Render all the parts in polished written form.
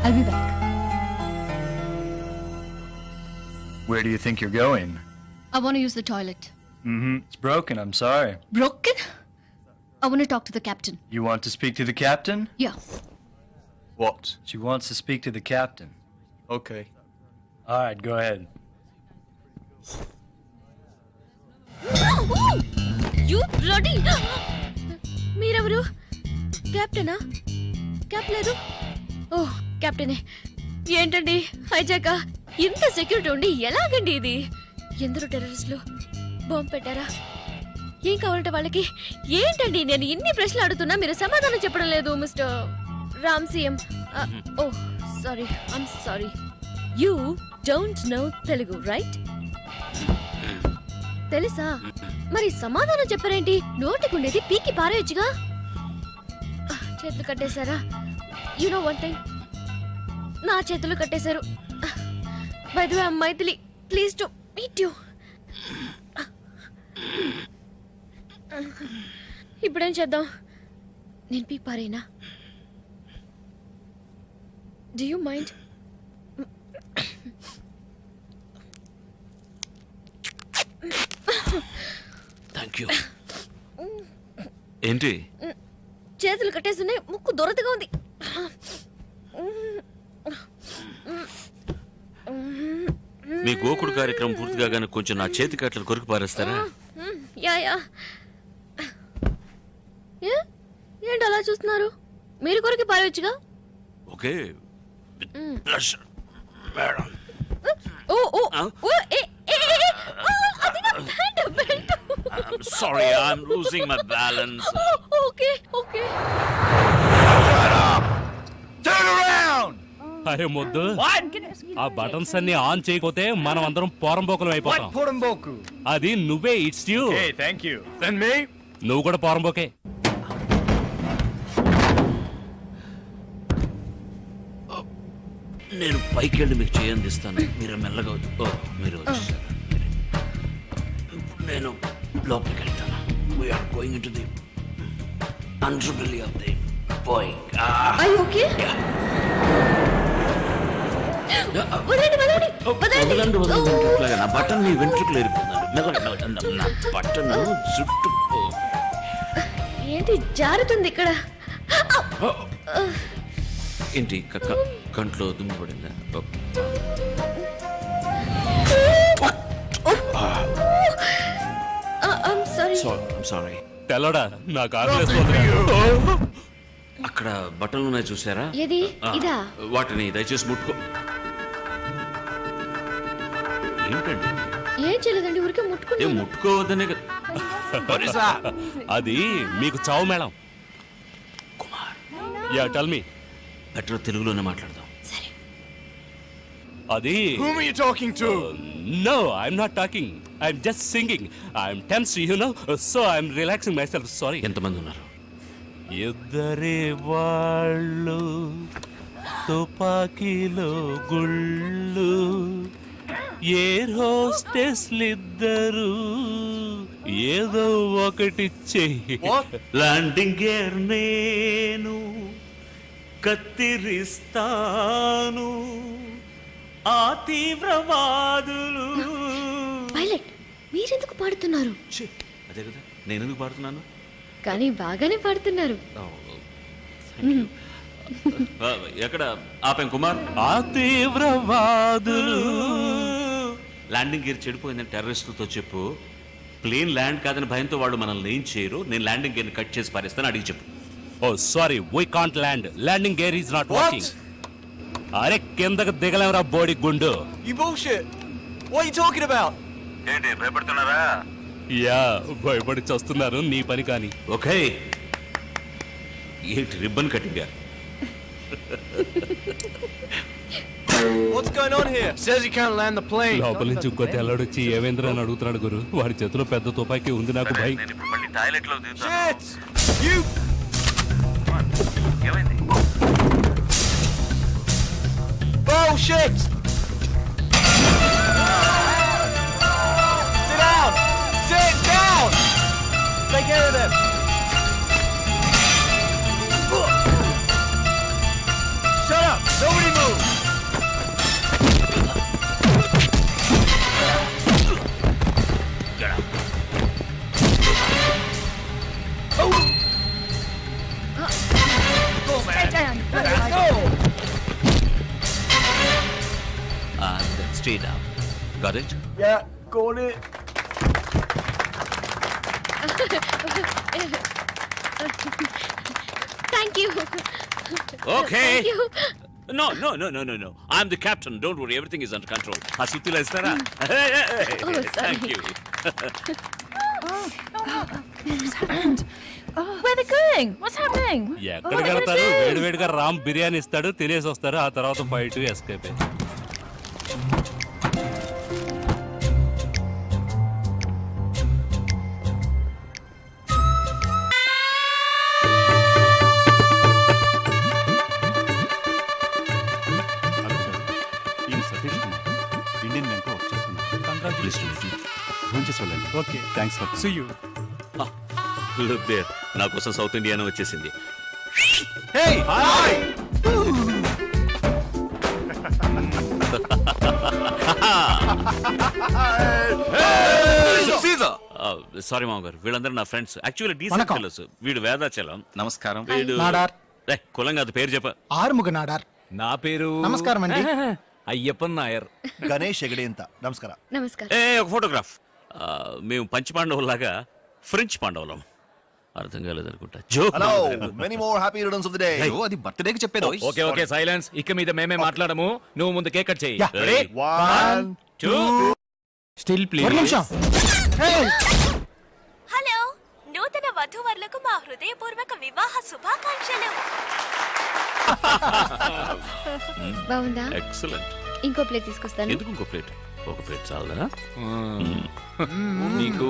I'll be back. Where do you think you're going? I want to use the toilet. It's broken, I'm sorry. Broken? I want to talk to the captain. You want to speak to the captain? Yeah. What? She wants to speak to the captain. Okay. Alright, go ahead. You bloody! మీరెవరు? క్యాప్టెనా? Cap లేదు? ఓహ్, క్యాప్టెనే. ఏంటండి హైజాక? ఇంత security ఉండి ఎలాగండి ఇది? ఎందరో టెర్రరిస్టులు bomb పెట్టారా? ఏం కావాలంటే వాళ్ళకి? ఏంటండి నేను ఇన్ని ప్రశ్నలు అడుగుతున్నా మీరు సమాధానం చెప్పడం లేదు mister Ram CM. Oh sorry, I'm sorry. You don't know Telugu right? తెలుసా? మరి సమాధానం చెప్పరేంటి? నోటికుండేది పీకి పారేయచ్చుగా. చేతులు కట్టేశారా? యు నో వన్ థింగ్, నా చేతులు కట్టేశారు. By the way I Maithili, please to meet you. ఇప్పుడేం చేద్దాం? నేను పీకి పారేనా? Do you mind? Thank you. ఏంటి చేతులు కట్టేస్తున్నాయి, ముక్కు దొరతగా ఉంది. మీ గోకుడు కార్యక్రమం పూర్తి కాగానే కొంచెం నా చేతి కట్టలు కొరికి పారేస్తారా? Yeah yeah. ఏంటి అలా చూస్తున్నారు? మీరు కొరికి పారేయచ్చుగా. Okay, pleasure madam. ఓ ఓ ఓ ఏ ఏ అది నా belt. I'm sorry, I'm losing my balance. Okay, okay. Shut up! Turn around! అరే మొద్దు, What? ఆ బటన్స్ అన్ని ఆన్ చేయకపోతే మనం అందరం పోరంబోకులం అయిపోతాం. What Poramboku? అది నువ్వే. It's you. Okay, thank you. Then me? నువ్వు కూడా పోరంబోకే. నేను పైకి వెళ్ళి మీకు చేయందిస్తాను, మీరు మెల్లగా మీరు నేను లోపలికి వెళ్తాను. We're going into the underbelly of the Boeing. Are you okay? నా బటన్ నీ వెంట్రుకలు ఏరిపోయిందండి. నా బటన్ చుట్టూ ఏంటి జారుతుంది ఇక్కడ? ఏంటి కంట్లో దుమ్ము పడిందా? I'm sorry. I'm sorry. తెల్లడా నాకు ఆకలేస్తుంది. అక్కడ బట్టలు ఉన్నాయి చూసారా? ఏది? ఇదా? వాటిని దయచేసి ముట్టుకో. ఏంటండి? ఏం చేయలేదండి, ఊరికే ముట్టుకున్నాను. ముట్టుకోవద్దనే కదా. అది మీకు చావు madam. Kumar, yeah tell me. Better తెలుగులోనే మాట్లాడదాం. సరే. అది Whom are you talking to? No, I'm not talking. I'm just singing. I'm tense, you know, so I'm relaxing myself. Sorry. ఎంతమంది ఉన్నారు? ఇద్దరే వాళ్ళు, తుపాకీలో గుళ్ళు, ఎయిర్ హోస్టెస్లిద్దరు, ఏదో ఒకటి చెయ్యి. ల్యాండింగ్ గేర్ నేను కత్తిరిస్తాను, ఆ తీవ్రవాదులు. పైలట్, మీరెందుకు పాడుతున్నారు? అదే కదా, నేను ఎందుకు పాడుతున్నాను? కానీ బాగానే పాడుతున్నారు. ఎక్కడ ఆపాం కుమార్? ఆ తీవ్రవాదులు. ల్యాండింగ్ గేర్ చెడిపోయిందని టెర్రరిస్టులతో చెప్పు. ప్లేన్ ల్యాండ్ కాదని భయంతో వాళ్ళు మనల్ని ఏం చేయరు. నేను ల్యాండింగ్ గేర్ కట్ చేసి పారేస్తాను, అడిగి చెప్పు. Oh sorry, we can't land. Landing gear is not working. అరే కిందకు దిగలేమరా బోడి గుండు. You bullshit. What are you talking about? ఏంటి భయపడుతున్నారా? యా, భయపడి చస్తున్నారు. నీ పని కానీ. ఓకే, ఏంటి ribbon cutting? What's going on here? Says he can't land the plane. లోపల నుంచి ఇంకో తెల్లడొచ్చి ఏవేంద్ర అని అడుగుతున్నాడు గురు. వాడి చేతిలో పెద్ద తుపాకీ ఉంది. నాకు భయం. టాయిలెట్ లో Shit! You! ఏమైంది? Bullshit! Sit down! Sit down! Take care of them! Shut up! Nobody move! stay down. Got it? Yeah, got it. Thank you. Okay. Thank you. No. I'm the captain. Don't worry. Everything is under control. Asutila istara. Oh, sorry. Thank you. Where are they going? What's happening? ఎక్కడికి వెళ్తారు? వేడివేడిగా రామ్ బిర్యానీ ఇస్తాడు, తినేసి వస్తారు. ఆ తర్వాత బయట escape. Indian bank work చేస్తున్నాను. Okay thanks for see you. Look there. నా కోసం సౌత్ ఇండియానే వచ్చేసింది. Hey! Hi! Caesar! సారీ మామగారు, వీళ్ళందరూ నా ఫ్రెండ్స్. Actually decent fellows. వీడు వేదాచలం. నమస్కారం. వీడు నాడార్. కులం కాదు, పేరు చెప్ప. ఆరుముగ నాడార్. నా పేరు నమస్కారం అండి. అయ్యప్పన్ నాయర్. గణేష్ ఎగడేంత. నమస్కారం. నమస్కారం. ఒక ఫోటోగ్రాఫ్. మేము పంచి పాండవులాగా ఫ్రెంచ్ పాండవులం. అర్థం కాలేదనుకుంటా. Joke. Hello, many more happy returns of the day. అది బర్త్డే కి చెప్పేది. Okay okay silence. ఇక మీద మేమే మాట్లాడము. నువ్వు ముందు కేక్ కట్ చేయి. 1 2 స్టిల్ ప్లీజ్. ఒక నిమిషం. హలో, నూతన వధూవరులకు మా హృదయపూర్వక వివాహ శుభాకాంక్షలు. బాగుందా? ఎక్సలెంట్. ఇంకో ప్లేట్ తీసుకొస్తాను. ఎందుకు ఇంకో ప్లేట్? ఒక ప్లేట్ చాలదా? నీకు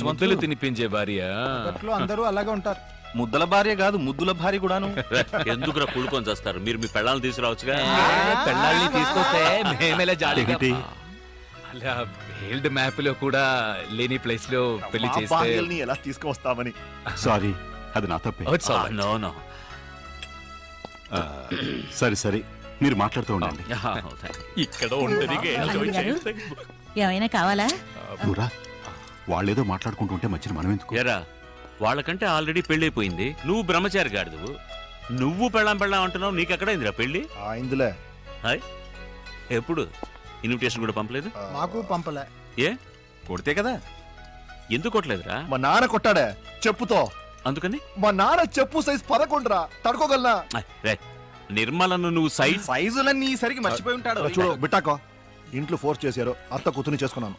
ముద్దలు తినిపించే భార్య. అందరూ అలాగే ఉంటారు. ముద్దల భార్య కాదు, ముద్దుల భార్య కూడాను. ఎందుకురా కుళ్ళుకొని చేస్తారు? మీరు మీ పెళ్ళాలను తీసుకురావచ్చుగా. పెళ్ళాళ్ళని తీసుకొస్తే మేమేలా జాలిగా. అలా హెల్డ్ మ్యాప్ లో కూడా లేని ప్లేస్ లో పెళ్లి చేస్తే భార్యల్ని ఎలా తీసుకువస్తామని. సారీ, అది నా తప్పే. No no. సరే సరే, మీరు మాట్లాడుతూ ఉండండి. ఇక్కడ ఉండని ఏమైనా కావాలా? నువ్వురా, వాళ్ళేదో మాట్లాడుకుంటుంటే మధ్యన మనం ఎందుకు? ఎరా, వాళ్ళకంటే ఆల్రెడీ పెళ్లి అయిపోయింది. నువ్వు బ్రహ్మచారి గాడిదు. నువ్వు పెళ్ళాం అంటున్నావు. నీకెక్కడైందిరా పెళ్లి? ఇందులే. హాయ్, ఎప్పుడు? ఇన్విటేషన్ కూడా పంపలేదు? మాకు పంపలే. ఏ కొడితే కదా. ఎందుకు కొట్టలేదురా? మా నాన్న కొట్టాడే చెప్పుతో. అందుకని మా నాన్న చెప్పు సైజ్ 11 రా. తడుకోగలనా? నిర్మలను నువ్వు సైజులన్నీ సరికి మర్చిపోయి ఉంటాడు. చూడు బిట్టాకో, ఇంట్లో ఫోర్స్ చేశారు. అత్త కూతుని చేసుకున్నాను.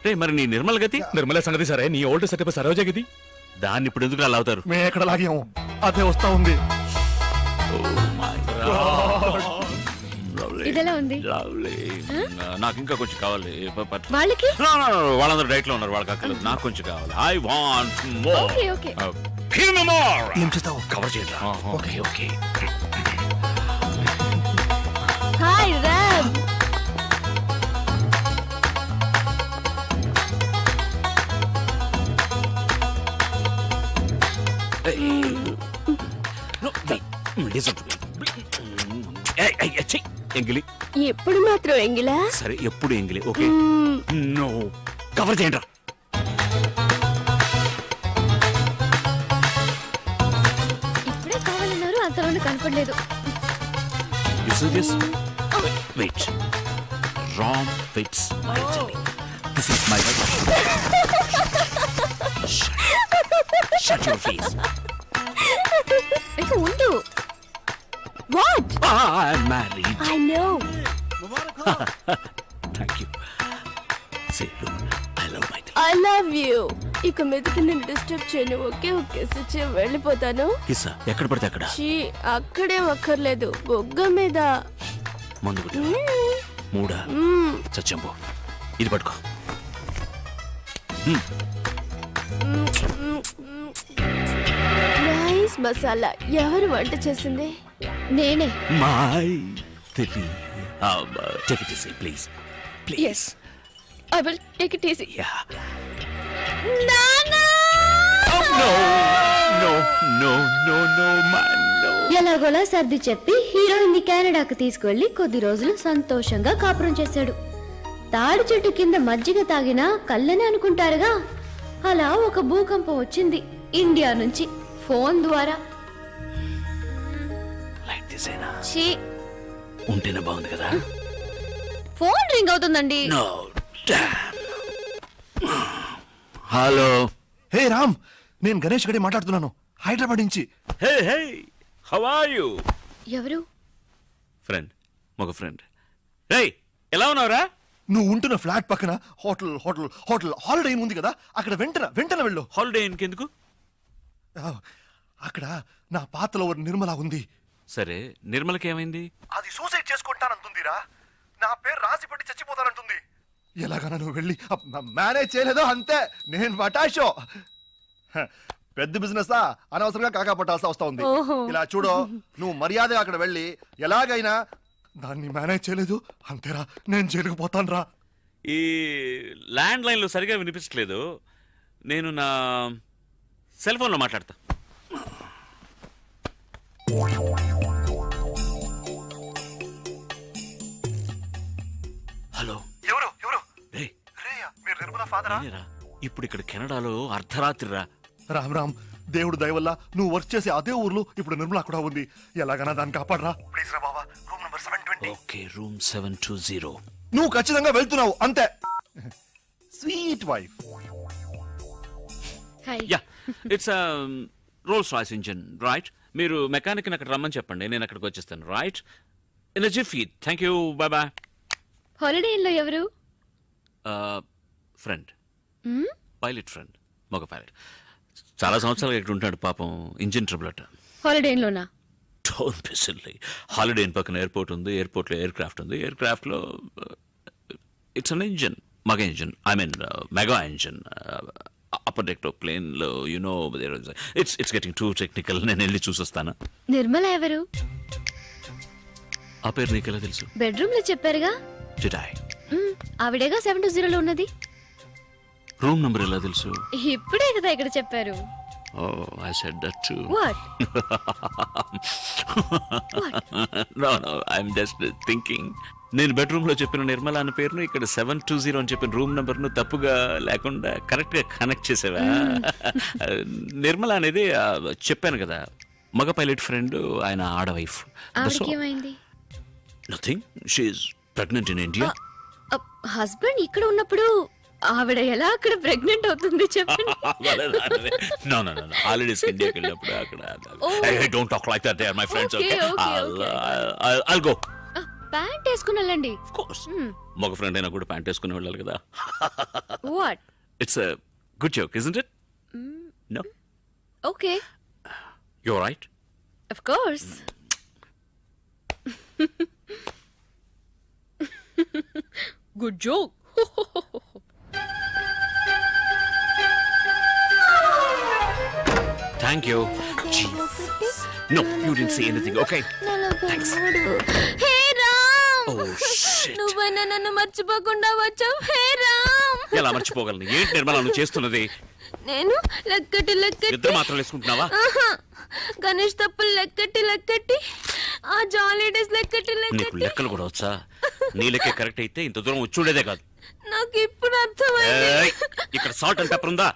రే, మరి నీ నిర్మల గతి? నిర్మల సంగతి సరే, నీ ఓల్డ్ సెటప్ సరోజ గతి. దాన్ని ఇప్పుడు ఎందుకు అలా అవుతారు? మేము ఎక్కడ లాగాము, అదే వస్తా ఉంది. ఇదెలా ఉంది? నాకు ఇంకా కొంచెం కావాలి. వాళ్ళకి వాళ్ళందరూ డైట్ లో ఉన్నారు, వాళ్ళకి అక్కర్లేదు. నాకు కొంచెం కావాలి. I want more. Okay okay. Give me more. ఏం చేస్తావు? కవర్ చేయండి. Okay okay. హాయ్ రామ్. ఎంగిలి ఎప్పుడు మాత్రం ఎంగిలా? సరే, ఎప్పుడు ఎంగిలి. ఓకే. నో, కవర్ చేయండి. ఇప్పుడే కావాలన్నారు, అంతలోనే కనపడలేదు. Wait. Ram fits my jelly. This is my Shut your face. ఇక ఉండు. What? I'm married. I know. Thank you. Say, look, I love my jelly. I love you. ఇక మీదకి నేను డిస్టర్బ్ చేయను. ఓకే ఓకే సచ్చి వెళ్ళిపోతాను. కిస్సా ఎక్కడ పడితే అక్కడ. అక్కడే అక్కర్లేదు, బొగ్గ మీద. మందు కొట్టు. మూడా చచ్చంబో. ఇది పట్టుకో. నైస్ మసాలా. ఎవరు వంట చేసింది? నేనే. మై తెలి. Take it easy, please. Please. Yes. I will take it easy. Yeah. Nana! Oh, no. No, no, no, no, man, no. ఎలాగోలా సర్ది చెప్పి హీరోయిన్ ని కెనడాకు తీసుకువెళ్లి కొద్ది రోజులు సంతోషంగా కాపురం చేశాడు. తాడి చెట్టు కింద మజ్జిగ తాగినా కళ్ళని అనుకుంటారుగా, అలా ఒక భూకంపం వచ్చింది ఇండియా నుంచి ఫోన్ ద్వారా. లైక్ దిస్ ఏనా? ఛీ, ఉంటేనే బాగుంది కదా. ఫోన్ రింగ్ అవుతుందండి. హలో. హే రామ్, నేను గణేష్ గడి మాట్లాడుతున్నాను, హైదరాబాద్ నుంచి. హే హే, హౌ ఆర్ యు? ఎవరు? ఫ్రెండ్, మగ ఫ్రెండ్. హే, ఎలా ఉన్నావురా? నువ్వు ఉంటున్న ఫ్లాట్ పక్కన hotel hotel hotel holiday in ఉంది కదా, అక్కడ వెంటనే వెళ్ళు. హాలిడే ఇన్ ఎందుకు? అక్కడ నా పాతలో నిర్మల ఉంది. సరే, నిర్మలకి ఏమైంది? అది సూసైడ్ చేసుకుంటానంటుందిరా. నా పేరు రాసి పెట్టి చచ్చిపోతానంటుంది. ఎలాగైనా నువ్వు వెళ్ళి మేనేజ్ చేయలేదో అంతే, నేను మటాషో. పెద్ద బిజినెస్ అనవసరంగా కాకా పట్టాల్సి వస్తా ఉంది. ఇలా చూడు, నువ్వు మర్యాద అక్కడ వెళ్ళి ఎలాగైనా దాన్ని మేనేజ్ చేయలేదు అంతేరా, నేను జైలుకు పోతాను రా. ఈ ల్యాండ్ లైన్లో సరిగా వినిపించలేదు, నేను నా సెల్ ఫోన్లో మాట్లాడతా. హలో. ఎవరు ఎవరు? రేయ్, మీరు నిర్మల ఫాదరా? ఇప్పుడు ఇక్కడ కెనడాలో అర్ధరాత్రి రా. రామ్ రామ్, దేవుడు దయ వల్ల నువ్వు వర్క్ చేసే అదే ఊర్లో ఇప్పుడు నిర్మల కూడా ఉంది. ఎలాగైనా దాన్ని కాపాడరా ప్లీజ్ రా బాబా. Room number 720. Okay, room 720. నువ్వు ఖచ్చితంగా వెళ్తున్నావు అంతే. Sweet wife. Yeah, it's Rolls Royce engine, right? మీరు మెకానిక్ అక్కడ రమ్మని చెప్పండి, నేను అక్కడికి వచ్చేస్తాను. Right, in a jiffy. Thank you, bye bye. Holiday ఇన్లో ఎవరు? ఫ్రెండ్, పైలట్ ఫ్రెండ్, మగ పైలట్. చాలా సంవత్సరాలు ఇక్కడ ఉంటాడు పాపం, ఇంజిన్ ట్రబుల్ అట. హాలిడే ఇన్లోనా? Don't be silly. Holiday Inn పక్కన ఎయిర్పోర్ట్ ఉంది, ఎయిర్పోర్ట్లో ఎయిర్ క్రాఫ్ట్ ఉంది, ఎయిర్ క్రాఫ్ట్లో ఇట్స్ అన్ ఇంజిన్, మగ engine, I mean mega engine. Upper deck ప్లేన్లో you know it's getting too technical. నేను వెళ్ళి చూసొస్తాను. నిర్మల ఎవరు? ఆ పేరు నీకెలా తెలుసు? బెడ్రూమ్ లో చెప్పారుగా. ఆవిడేగా 720లో ఉన్నది. రూమ్ నంబర్ ఎలా తెలుసు? ఇప్పుడే కదా ఇక్కడ చెప్పారు. Oh, I said that too. What? No, I'm just thinking. నేను బెడ్రూమ్ లో చెప్పిన నిర్మల అన్న పేరును ఇక్కడ 720 అని చెప్పిన రూమ్ నంబర్ ను తప్పుగా లేకుండా కరెక్ట్ గా కనెక్ట్ చేసావా? నిర్మల అనేది చెప్పాను కదా, మగ పైలట్ ఫ్రెండ్, ఆయన ఆడ wife. Nothing, she is pregnant in India. Husband ఇక్కడ ఉన్నప్పుడు ఆవిడ ఎలా అక్కడ ప్రెగ్నెంట్ అవుతుంది చెప్పండి. No, హాలిడేస్ ఇండియాకి వెళ్ళినప్పుడు అక్కడ. Hey, don't talk like that, they are my friends, okay? I'll go. Pant వేసుకుని వెళ్ళండి. Of course. మగ ఫ్రెండ్ అయినా కూడా ప్యాంట్ వేసుకుని వెళ్ళాలి కదా. What? It's a good joke, isn't it? No? Okay. You're right? Of course. Good joke. Thank you. Jesus. No, you didn't say anything. Okay. Thanks. Hey Ram. Oh shit. నువ్వైనా నన్ను మర్చిపోకుండా వచ్చావు. Hey Ram. ఎలా మర్చిపోగలను? ఏంటి నిర్మల నువ్వు చేస్తున్నది? నేను లెక్కటి ఇద్దరు మాత్రం వేసుకుంటున్నావా? గణేష్ తప్పులు లెక్కటి ఆ జాలీ డేస్ లెక్కటి నీకు లెక్కలు కూడా వచ్చా? నీ లెక్క కరెక్ట్ అయితే ఇంత దూరం వచ్చుండేదే కాదు. నాకు ఇప్పుడు అర్థమైంది. ఇక్కడ సాల్ట్ అండ్ పెప్పర్ ఉందా?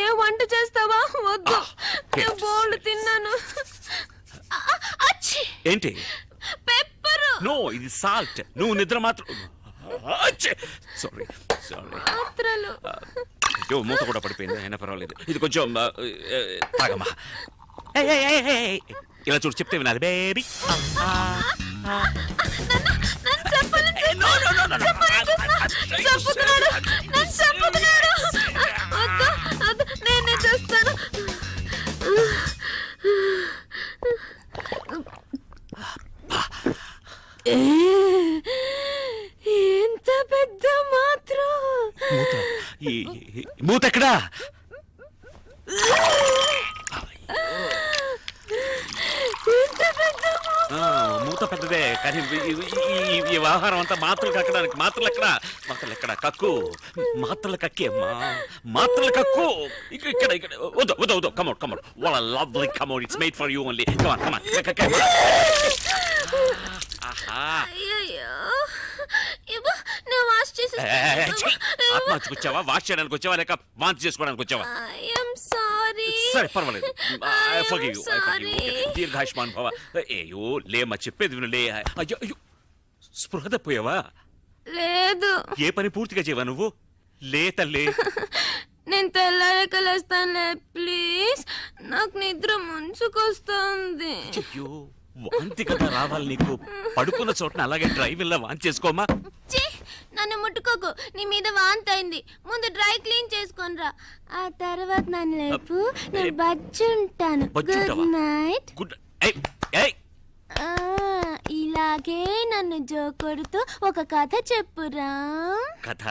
ఏ వంట చేస్తావా? వద్దు, నేను బోల్డ్ తిన్నాను. ఏంటి? పెప్పర్. నో, ఇది సాల్ట్. నువ్వు నిద్ర మాత్రం. సారీ మాత్రలు. అయ్యో, మూత కూడా పడిపోయింది, అయినా పర్వాలేదు. ఇది కొంచెం తాగమ్మా. ఇలా చూడు, చెప్తే వినాలి బేబీ. నేనే చేస్తాను. ఎంత పెద్ద మాత్రం. మూత ఎక్కడా? మూత పెద్దదే, కానీ ఈ వ్యవహారం అంతా మాత్రలు కక్కడానికి. మాత్రలు ఎక్కడ? కక్కు. మాత్రలు కక్కే, మాత్రలు కక్కు. ఇక్కడ వద్దు. Come out. What a lovely commode. It's made for you only. Come on. ఆత్మహత్యకు వచ్చావా, వాష్ చేయడానికి వచ్చావా, లేక వాంతి చేసుకోవడానికి వచ్చావా? సరే, పర్వాలేదు. దీర్ఘాయుష్మాన్ భవ. ఏయో లేమ్మా, చెప్పేది విను. లే. అయ్యో, స్పృహ తప్పోయావా? లేదు. ఏ పని పూర్తిగా చేయవా నువ్వు? లే తల్లి. నేను తెల్లారక లేస్తానులే ప్లీజ్. నాకు నిద్ర ముంచుకొస్తుంది. అయ్యో వాంతి కదా రావాలి నీకు. పడుకున్న చోటన అలాగే డ్రైవిల్లా వాంతి చేసుకోమా. నన్ను ముట్టుకోకు, నీ మీద వాంతి అయింది. ముందు డ్రై క్లీన్ చేసుకొనిరా, ఆ తర్వాత నన్ను లేపు. నేను బజ్జుంటాను. Good night. ఇలాగే నన్ను జోకొడుతూ ఒక కథ చెప్పురా. కథ